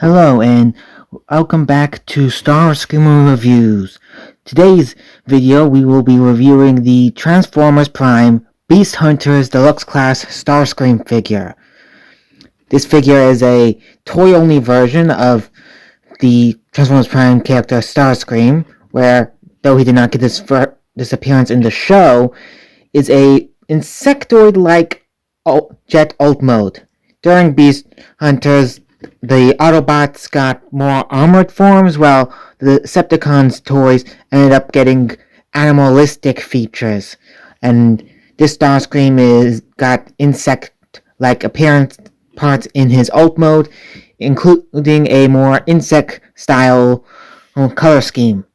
Hello and welcome back to Starscream Reviews. Today's video we will be reviewing the Transformers Prime Beast Hunter's Deluxe Class Starscream figure. This figure is a toy-only version of the Transformers Prime character Starscream, where, though he did not get this appearance in the show, is a insectoid-like jet alt mode. During Beast Hunters, the Autobots got more armored forms, while the Decepticons toys ended up getting animalistic features. And this Starscream got insect-like appearance parts in his alt mode, including a more insect-style color scheme.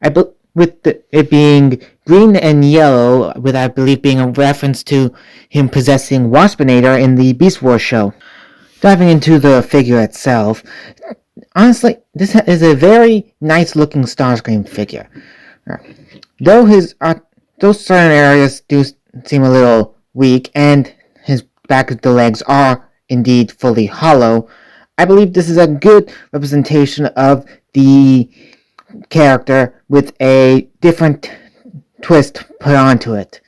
It being green and yellow, with I believe being a reference to him possessing Waspinator in the Beast Wars show. Diving into the figure itself, honestly, this is a very nice looking Starscream figure. Though certain areas do seem a little weak, and his back of the legs are indeed fully hollow, I believe this is a good representation of the character with a different twist put onto it.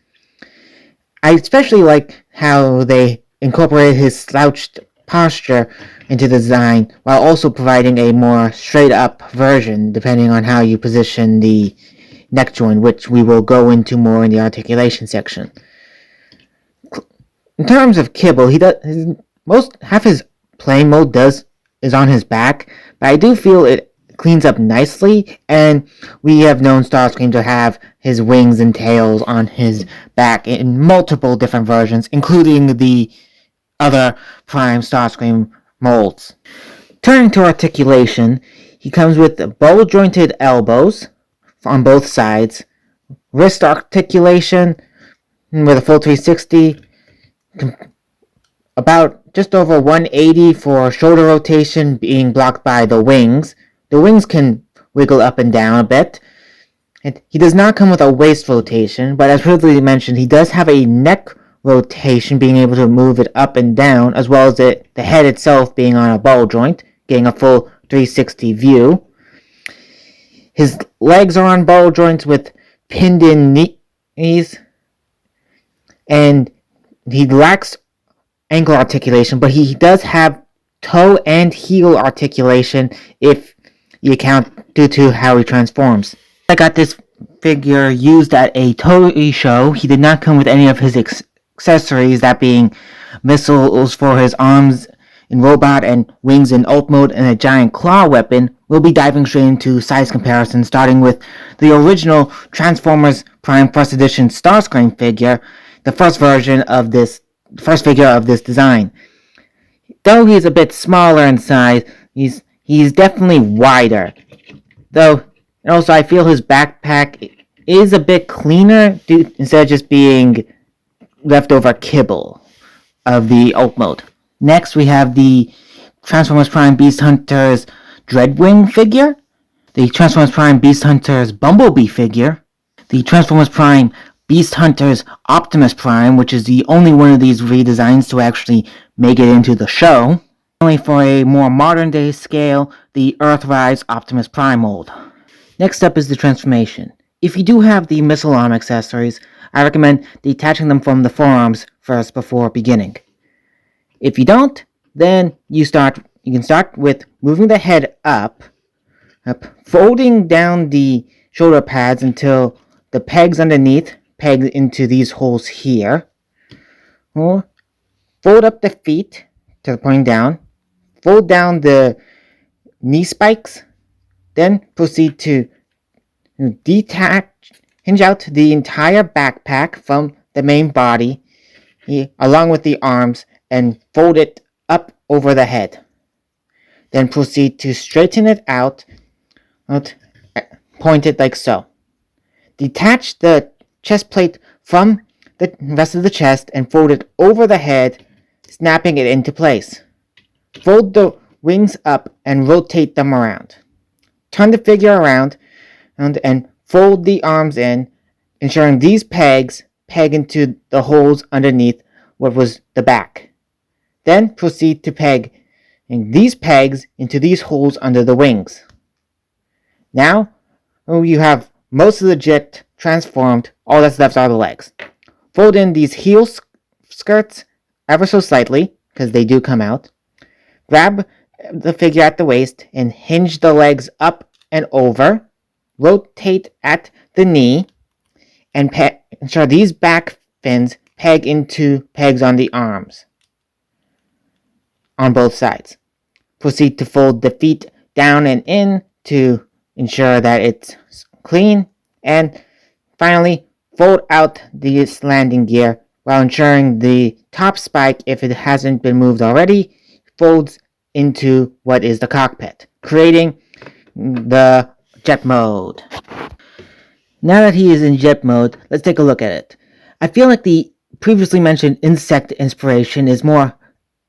I especially like how they incorporated his slouched posture into the design, while also providing a more straight up version depending on how you position the neck joint, which we will go into more in the articulation section. In terms of kibble, half his playing mode is on his back, but I do feel it cleans up nicely, and we have known Starscream to have his wings and tails on his back in multiple different versions, including the other Prime Starscream molds. Turning to articulation, he comes with bowl-jointed elbows on both sides, wrist articulation with a full 360, about just over 180 for shoulder rotation being blocked by the wings. The wings can wiggle up and down a bit. He does not come with a waist rotation, but as previously mentioned, he does have a neck rotation, being able to move it up and down, as well as the head itself being on a ball joint, getting a full 360 view. His legs are on ball joints with pinned in knees, and he lacks ankle articulation, but he does have toe and heel articulation if you account due to how he transforms. I got this figure used at a toy show. He did not come with any of his accessories, that being missiles for his arms in robot and wings in alt mode and a giant claw weapon. We'll be diving straight into size comparison, starting with the original Transformers Prime First Edition Starscream figure, the first figure of this design. Though he's a bit smaller in size, he's definitely wider. And also I feel his backpack is a bit cleaner instead of just being leftover kibble of the alt mode. Next, we have the Transformers Prime Beast Hunter's Dreadwing figure, the Transformers Prime Beast Hunter's Bumblebee figure, the Transformers Prime Beast Hunter's Optimus Prime, which is the only one of these redesigns to actually make it into the show. Only for a more modern day scale, the Earthrise Optimus Prime mold. Next up is the transformation. If you do have the missile arm accessories, I recommend detaching them from the forearms first before beginning. If you don't, then you can start with moving the head up, folding down the shoulder pads until the pegs underneath peg into these holes here. Or fold up the feet to the point down, fold down the knee spikes, then proceed to hinge out the entire backpack from the main body, along with the arms, and fold it up over the head. Then proceed to straighten it out, point it like so. Detach the chest plate from the rest of the chest and fold it over the head, snapping it into place. Fold the wings up and rotate them around. Turn the figure around and fold the arms in, ensuring these pegs peg into the holes underneath what was the back. Then proceed to peg and these pegs into these holes under the wings. Now, you have most of the jet transformed. All that's left are the legs. Fold in these heel skirts ever so slightly, because they do come out. Grab the figure at the waist and hinge the legs up and over. Rotate at the knee and ensure these back fins peg into pegs on the arms on both sides. Proceed to fold the feet down and in to ensure that it's clean, and finally fold out this landing gear while ensuring the top spike, if it hasn't been moved already, folds into what is the cockpit, creating the jet mode. Now that he is in jet mode, let's take a look at it. I feel like the previously mentioned insect inspiration is more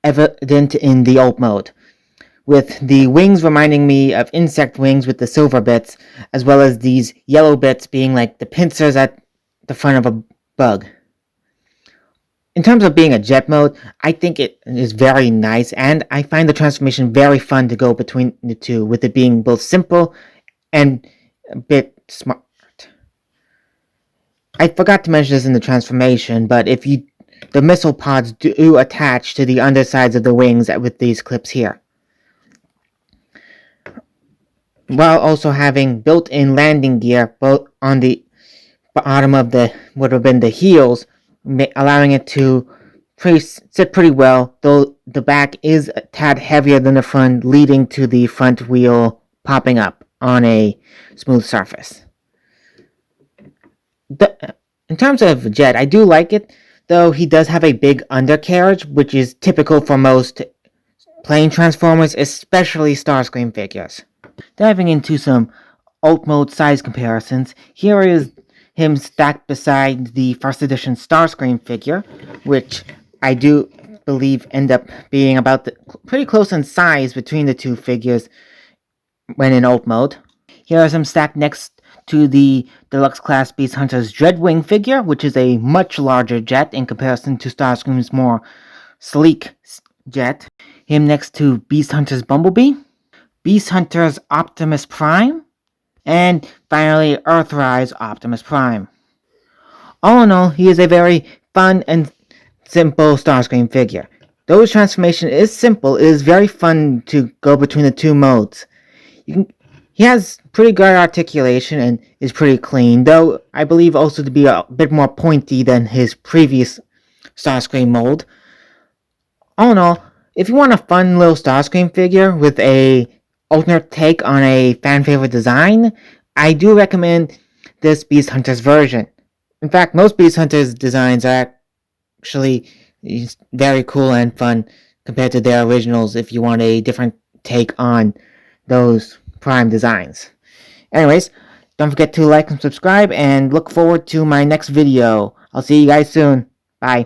evident in the alt mode, with the wings reminding me of insect wings with the silver bits, as well as these yellow bits being like the pincers at the front of a bug. In terms of being a jet mode, I think it is very nice, and I find the transformation very fun to go between the two, with it being both simple and a bit smart. I forgot to mention this in the transformation, but the missile pods do attach to the undersides of the wings with these clips here, while also having built-in landing gear both on the bottom of the would have been the heels, allowing it to sit pretty well, though the back is a tad heavier than the front, leading to the front wheel popping up on a smooth surface. In terms of Jet, I do like it, though he does have a big undercarriage, which is typical for most plane Transformers, especially Starscream figures. Diving into some alt mode size comparisons, here is him stacked beside the first edition Starscream figure, which I do believe end up being about pretty close in size between the two figures when in alt mode. Here is him stacked next to the Deluxe Class Beast Hunter's Dreadwing figure, which is a much larger jet in comparison to Starscream's more sleek jet. Him next to Beast Hunter's Bumblebee, Beast Hunter's Optimus Prime, and finally Earthrise Optimus Prime. All in all, he is a very fun and simple Starscream figure. Though his transformation is simple, it is very fun to go between the two modes. He has pretty good articulation and is pretty clean, though I believe also to be a bit more pointy than his previous Starscream mold. All in all, if you want a fun little Starscream figure with a alternate take on a fan favorite design, I do recommend this Beast Hunters version. In fact, most Beast Hunters designs are actually very cool and fun compared to their originals if you want a different take on those Prime designs. Anyways, don't forget to like and subscribe, and look forward to my next video. I'll see you guys soon. Bye.